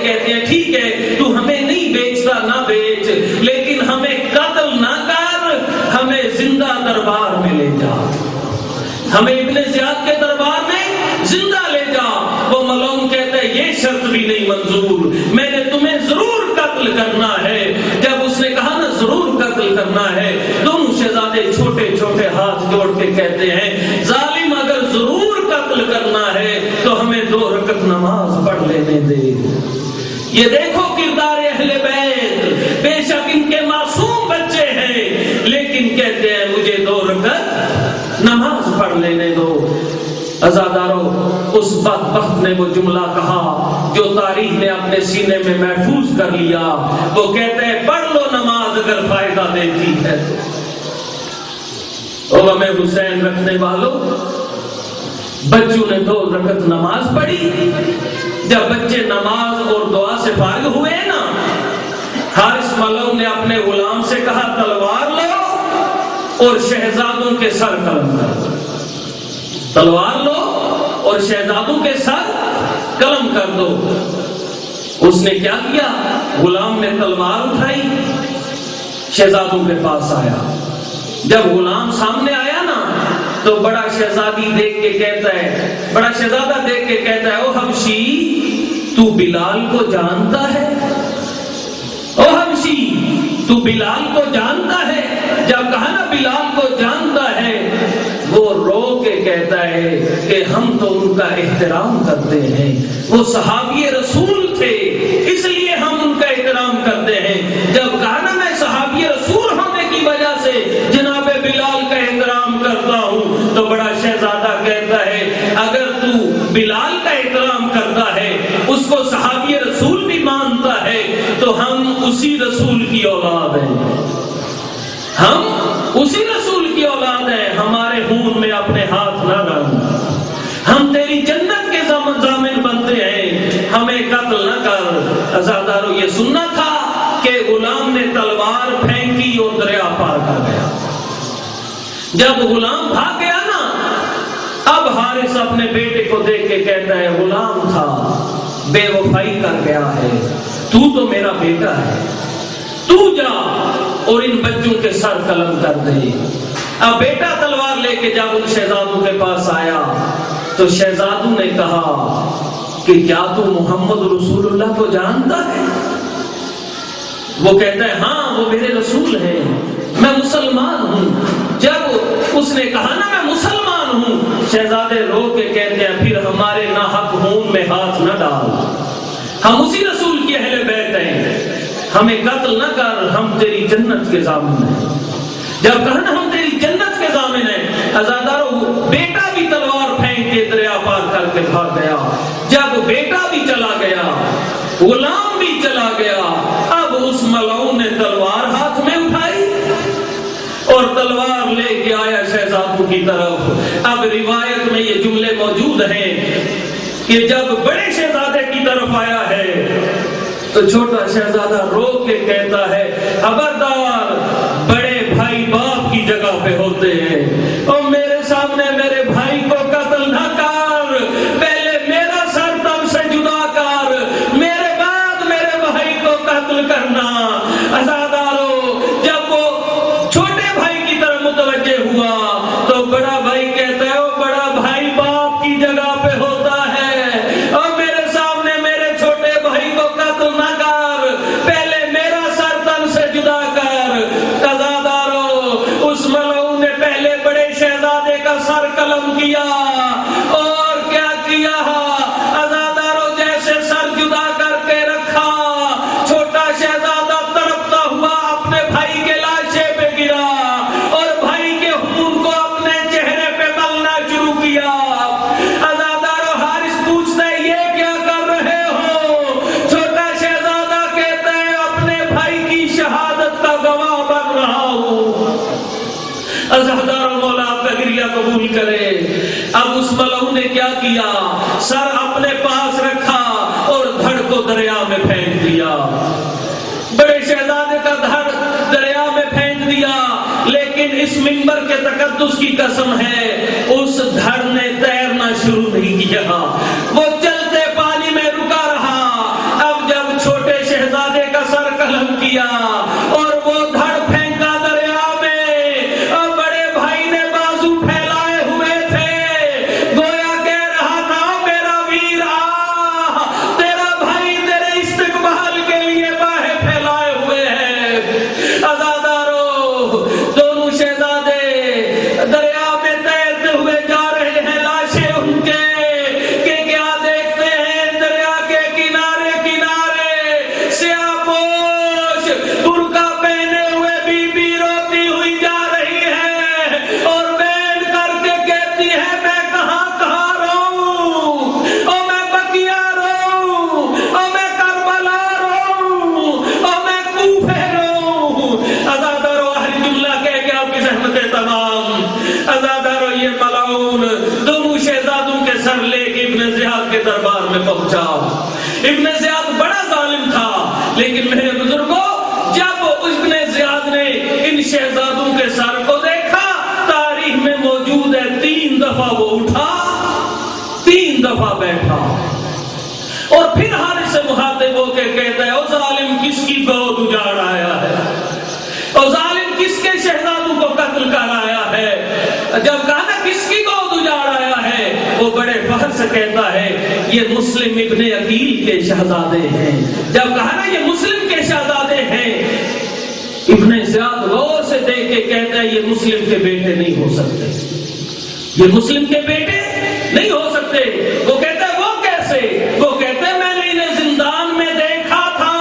کہتے ہیں ٹھیک ہے تو ہمیں نہیں بیچتا نہ بیچ، لیکن ہمیں قتل نہ کر، ہمیں زندہ دربار میں لے جا، ہمیں ابن زیاد کے دربار میں زندہ لے جا۔ وہ ملعون کہتا ہے یہ شرط بھی نہیں منظور، میں نے تمہیں ضرور قتل کرنا ہے۔ جب اس نے کہا نا ضرور قتل کرنا ہے، دونوں شہزادے چھوٹے چھوٹے ہاتھ جوڑ کے کہتے ہیں ظالم اگر ضرور قتل کرنا ہے تو ہمیں 2 رکعت نماز پڑھ لینے دے۔ یہ دیکھو کردار اہل بیت، بے شک ان کے معصوم بچے ہیں لیکن کہتے ہیں مجھے 2 رکعت نماز پڑھ لینے دو۔ عزادارو، اس بدبخت نے وہ جملہ کہا جو تاریخ نے اپنے سینے میں محفوظ کر لیا، وہ کہتے ہیں پڑھ لو نماز اگر فائدہ دیتی ہے تو۔ غم حسین رکھنے والوں، بچوں نے 2 رکعت نماز پڑھی۔ جب بچے نماز اور دعا سے فارغ ہوئے نا، حارث ملعون نے اپنے غلام سے کہا تلوار لو اور شہزادوں کے سر قلم کر دو، تلوار لو اور شہزادوں کے سر قلم کر دو۔ اس نے کیا کیا؟ غلام نے تلوار اٹھائی، شہزادوں کے پاس آیا۔ جب غلام سامنے آیا نا تو بڑا شہزادی دیکھ کے کہتا ہے، بڑا شہزادہ دیکھ کے کہتا ہے او حبشی تو بلال کو جانتا ہے؟ او حبشی تو بلال کو جانتا ہے؟ جب کہا نا بلال کو جانتا ہے، وہ رو کے کہتا ہے کہ ہم تو ان کا احترام کرتے ہیں، وہ صحابی رسول تھے اس لیے ہم ان کا احترام کرتے ہیں۔ جب کہا نا میں صحابی رسول ہونے کی وجہ سے جناب بلال کا احترام کرتا ہوں، تو بڑا شہزادہ کہتا ہے اگر تو بلال کا احترام کرتا ہے، اس کو صحابی رسول بھی مانتا ہے، تو ہم اسی رسول کی اولاد ہیں، ہم اسی رسول کی اولاد ہیں، ہمارے خون میں اپنے ہاتھ نہ ڈالنا، ہم تیری جنت کے ضامن بنتے ہیں، ہمیں قتل نہ کر۔ عزادارو، یہ سننا تھا کہ غلام نے تلوار پھینکی اور دریا پار کر گیا۔ جب غلام بھاگ گیا نا، اب حارث اپنے بیٹے کو دیکھ کے کہتا ہے غلام تھا، بے وفائی کر گیا ہے، تو میرا بیٹا ہے، تو جا اور ان بچوں کے سر قلم کر دے۔ اب بیٹا تلوار لے کے جب ان شہزادوں کے پاس آیا تو شہزادوں نے کہا کہ کیا تو محمد رسول اللہ کو جانتا ہے؟ وہ کہتا ہے ہاں وہ میرے رسول ہیں، میں مسلمان ہوں۔ جب اس نے کہا نا میں مسلمان ہوں، شہزادے رو کے کہتے ہیں پھر ہمارے ناحق خون میں ہاتھ نہ ڈال، ہم اسی رسول کی اہل بیت ہیں، ہمیں قتل نہ کر، ہم تیری جنت کے ضامن ہیں۔ جب کہا نا ہم تیری جنت کے ضامن ہیں، عزادارو بیٹا بھی تلوار پھینک کے دریا پار کر کے بھاگ گیا۔ جب بیٹا بھی چلا گیا، غلام بھی چلا گیا، اب اس ملعون نے تلوار ہاتھ میں اٹھائی اور تلوار لے کے آیا شہزادوں کی طرف۔ اب روایت میں یہ جملے موجود ہیں کہ جب بڑے شہزادے کی طرف آیا ہے تو چھوٹا شہزادہ رو کے کہتا ہے خبردار، بڑے بھائی باپ کی جگہ پہ ہوتے ہیں، اور میرے سامنے میرے بھائی کو قتل نہ کر، پہلے میرا سر تن سے جدا کر، میرے بعد میرے بھائی کو قتل کرنا۔ عزادارو، جب وہ چھوٹے بھائی کی طرف متوجہ ہوا تو بڑا بھائی کہتا ہے او بڑا بھائی باپ کی جگہ پہ ہوتا ہے، اور میرے سامنے میرے چھوٹے بھائی کو قتل نہ کر، پہلے میرا سر تن سے جدا کر۔ عزادارو، اس ملعون نے پہلے بڑے شہزادے کا سر قلم کیا اور کیا کیا؟ عزادارو، جیسے سر جدا کر کے رکھا، چھوٹا شہزادہ تڑپتا ہوا اپنے بھائی کے لاشے پہ گرا اور بھائی کے خون کو اپنے چہرے پہ ملنا شروع کیا۔ عزادارو، حارث پوچھتا ہے یہ کیا کر رہے ہو؟ چھوٹا شہزادہ کہتا ہے اپنے بھائی کی شہادت کا گواہ بن رہا ہوں۔ عزادارو، مولا آپ کا گریہ قبول کرے۔ اب اس ملعون نے کیا کیا؟ سر اپنے پاس رکھا اور دھڑ کو دریا میں پھینک دیا، بڑے شہزادے کا دھڑ دریا میں پھینک دیا، لیکن اس منبر کے تقدس کی قسم ہے اس دھڑ نے تیرنا شروع نہیں کیا، وہ چلتے پانی میں رکا رہا۔ اب جب دیا اور وہ دھڑ پھینکا دریا میں، اور بڑے بھائی نے بازو پھیلائے ہوئے تھے، گویا کہہ رہا تھا میرا ویر آ، تیرا بھائی تیرے استقبال کے لیے باہیں پھیلائے ہوئے ہیں۔ عزادارو، دونوں شہزادے دریا میں تیرتے ہوئے جا رہے ہیں، لاشیں ان کے کہ کیا دیکھتے ہیں دریا کے کنارے کنارے سیاہ پوش برقع پہنے ہوئے بی بی روتی ہوئی جا رہی ہے اور بیٹھ کر کے کہتی ہے میں کہاں کہاں رہوں، اور میں بقیہ رہوں، اور میں کربلا رہوں، اور میں کوفے رہوں۔ عزادارو، اہل جملہ کہہ کے آپ کی زحمتیں تمام۔ عزادارو، یہ ملعون دونوں شہزادوں کے سر لے کے ابن زیاد کے دربار میں پہنچا۔ ابن زیاد بڑا ظالم تھا، لیکن میرے بزرگوں، جب ابن زیاد نے ان شہزادوں کے سر کو دیکھا، تاریخ میں موجود ہے 3 دفعہ وہ اٹھا، 3 دفعہ بیٹھا، اور پھر حارث سے مخاطب ہو کے کہتا ہے او ظالم کس کی گود اجاڑ آیا ہے، او ظالم کس کے شہزادوں کو قتل کر آیا ہے۔ جب کہا نا کس کی گود اجاڑ آیا ہے، وہ بڑے فخر سے کہتا ہے یہ مسلم ابن عقیل کے شہزادے ہیں۔ جب کہا نا یہ مسلم کے شہزادے ہیں، ابن زیاد غور سے دیکھ کے کہتا ہے یہ مسلم کے بیٹے نہیں ہو سکتے، یہ مسلم کے بیٹے نہیں ہو سکتے۔ وہ کہتا ہے وہ کیسے؟ وہ کہتے ہیں میں نے انہیں زندان میں دیکھا تھا،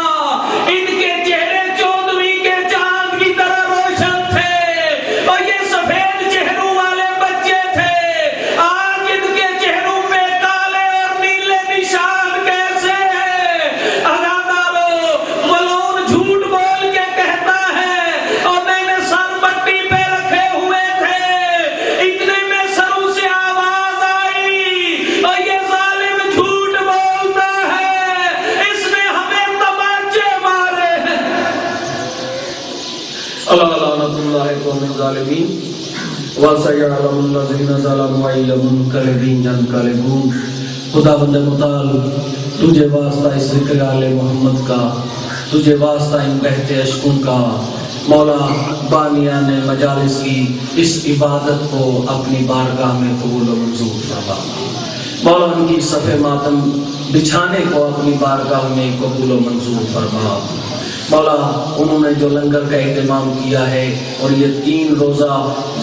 ان کے چہرے 14ویں کے چاند کی طرح روشن تھے اور یہ سفید چہروں والے بچے تھے، آج ان کے چہروں پہ کالے اور نیلے نشان کیسے ہیں؟ عزادارو، ملعون جھوٹ بول کے کہتا ہے اور میں نے سر پٹی پہ رکھے ہوئے تھے، اتنے میں سروں سے آواز آئی اور یہ ظالم جھوٹ بولتا ہے، اس نے ہمیں تمانچے مارے ہیں۔ اللہ لعنت اللہ قوم الظالمین وَسَيَعْلَمُ الَّذِينَ ظَلَمُوا أَيَّ مُنقَلِبٍ يَنقَلِبُونَ۔ خدا بند مطال، تجھے واسطہ اس ذکر آل محمد کا، تجھے واسطہ ان بہتے اشکوں کا، مولا بانیان مجالس کی اس عبادت کو اپنی بارگاہ میں قبول و منظور فرما۔ مولا ان کی صف ماتم بچھانے کو اپنی بارگاہ میں قبول و منظور فرما۔ مولا انہوں نے جو لنگر کا اہتمام کیا ہے اور یہ 3 روزہ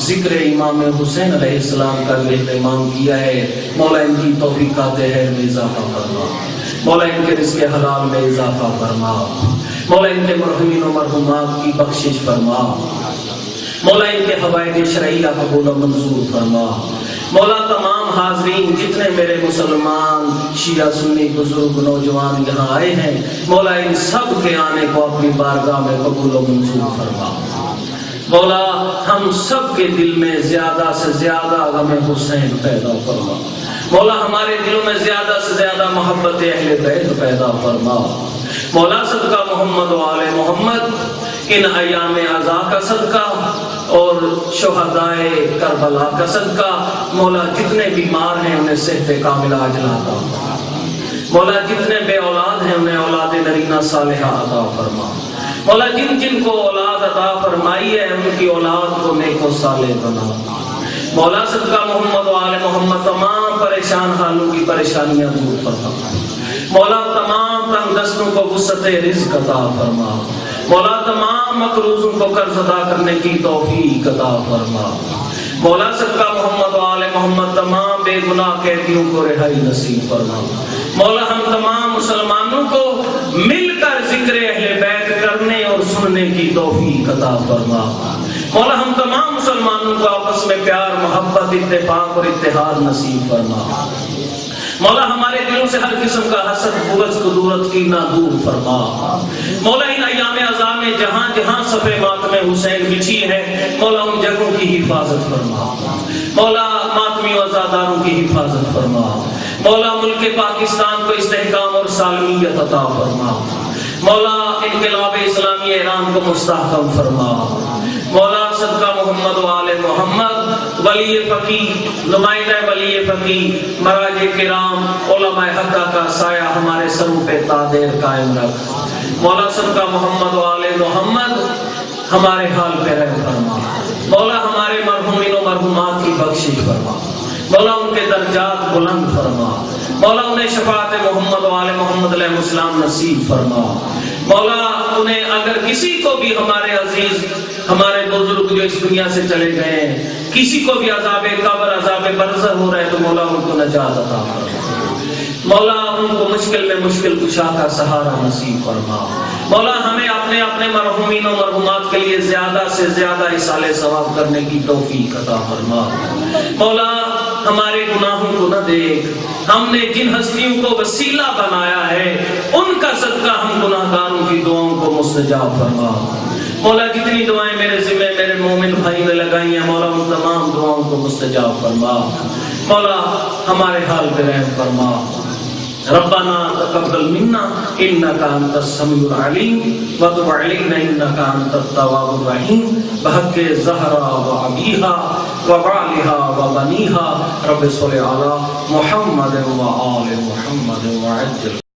ذکر امام حسین علیہ السلام کا بھی اہتمام کیا ہے، مولا ان کی توفیقات خیر میں اضافہ فرما، مولا ان کے رزق حلال میں اضافہ فرما، مولا ان کے مرحومین و مرحومات کی بخشش فرما، مولا ان کے حوائج شرعیہ قبول و منظور فرما۔ مولا تمام حاضرین جتنے میرے مسلمان شیعہ سنی بزرگ نوجوان یہاں آئے ہیں، مولا ان سب کے آنے کو اپنی بارگاہ میں قبول و منظور فرما۔ مولا ہم سب کے دل میں زیادہ سے زیادہ غم حسین پیدا فرما، مولا ہمارے دلوں میں زیادہ سے زیادہ محبت اہل بیت پیدا فرما۔ مولا صدقہ محمد و آل محمد ان ایام عزا کا صدقہ اور شہدائے کربلا کا صدقہ، مولا جتنے بیمار ہیں انہیں صحت کاملہ عاجلہ عطا فرما، مولا جتنے بے اولاد ہیں انہیں اولاد نرینہ صالحہ عطا فرما، مولا جن جن کو اولاد عطا فرمائی ہے ان کی اولاد کو نیک و صالح بنا۔ مولا صدقہ محمد و آل محمد تمام پریشان حالوں کی پریشانیاں دور فرما، مولا تمام تنگ دستوں کو وسعت رزق عطا فرما، مولا تمام مقروضوں کو قرض ادا کرنے کی توفیق عطا فرما، مولا صدقہ محمد و آل محمد تمام بے گناہ قیدیوں کو رہائی نصیب فرما، مولا ہم تمام مسلمانوں کو مل کر ذکر اہل بیت کرنے اور سننے کی توفیق عطا فرما، مولا ہم تمام مسلمانوں کو آپس میں پیار محبت اتفاق اور اتحاد نصیب فرما، مولا ہمارے دلوں سے ہر قسم کا حسد بغض کدورت کینہ دور فرما، مولا ان ایام عزا میں جہاں جہاں صف ماتم حسین بچھی ہے مولا ان جگہوں کی حفاظت فرما، مولا ماتمی و عزاداروں کی حفاظت فرما، مولا ملک پاکستان کو استحکام اور سالمیت عطا فرما، مولا انقلاب اسلامی ایران کو مستحکم فرما، مولا صدقہ محمد و آل محمد ولی فقی نمائندہ ولی فقی مراجع کرام علماء حقہ کا سایہ ہمارے سروں پہ تادیر قائم رکھ مولا صدقہ محمد و آل محمد ہمارے حال پہ رحم فرما مولا ہمارے مرحومین و مرحومات کی بخشش فرما مولا ان کے درجات بلند فرما مولا انہیں شفاعت محمد و آل محمد علیہ السلام نصیب فرما مولا انہیں اگر کسی کو بھی ہمارے عزیز ہمارے بزرگ جو اس دنیا سے چلے گئے ہیں کسی کو بھی عذاب قبر عذاب برزخ ہو رہا ہے تو مولا ان کو نجات عطا فرما مولا ان کو مشکل میں مشکل کشا کا سہارا نصیب فرما مولا ہمیں اپنے مرحومین و مرحومات کے لیے زیادہ سے زیادہ اصالہ ثواب کرنے کی توفیق عطا فرما مولا ہمارے گناہوں کو نہ دیکھ ہم نے جن ہستیوں کو وسیلہ بنایا ہے ان کا صدقہ ہم گناہگاروں کی دعاؤں کو مستجاب فرما مولا جتنی دعائیں میرے ذمہ میرے مومن بھائی نے لگائی ہیں مولا ان تمام دعاؤں کو مستجاب فرما مولا ہمارے حال پہ رحم فرما ربنا تقبل منا انك انت السميع العليم وتب علينا انك انت التواب الرحيم بحق زهرا وابيها وبعلها وبنيها رب صل على محمد وآل محمد وعجل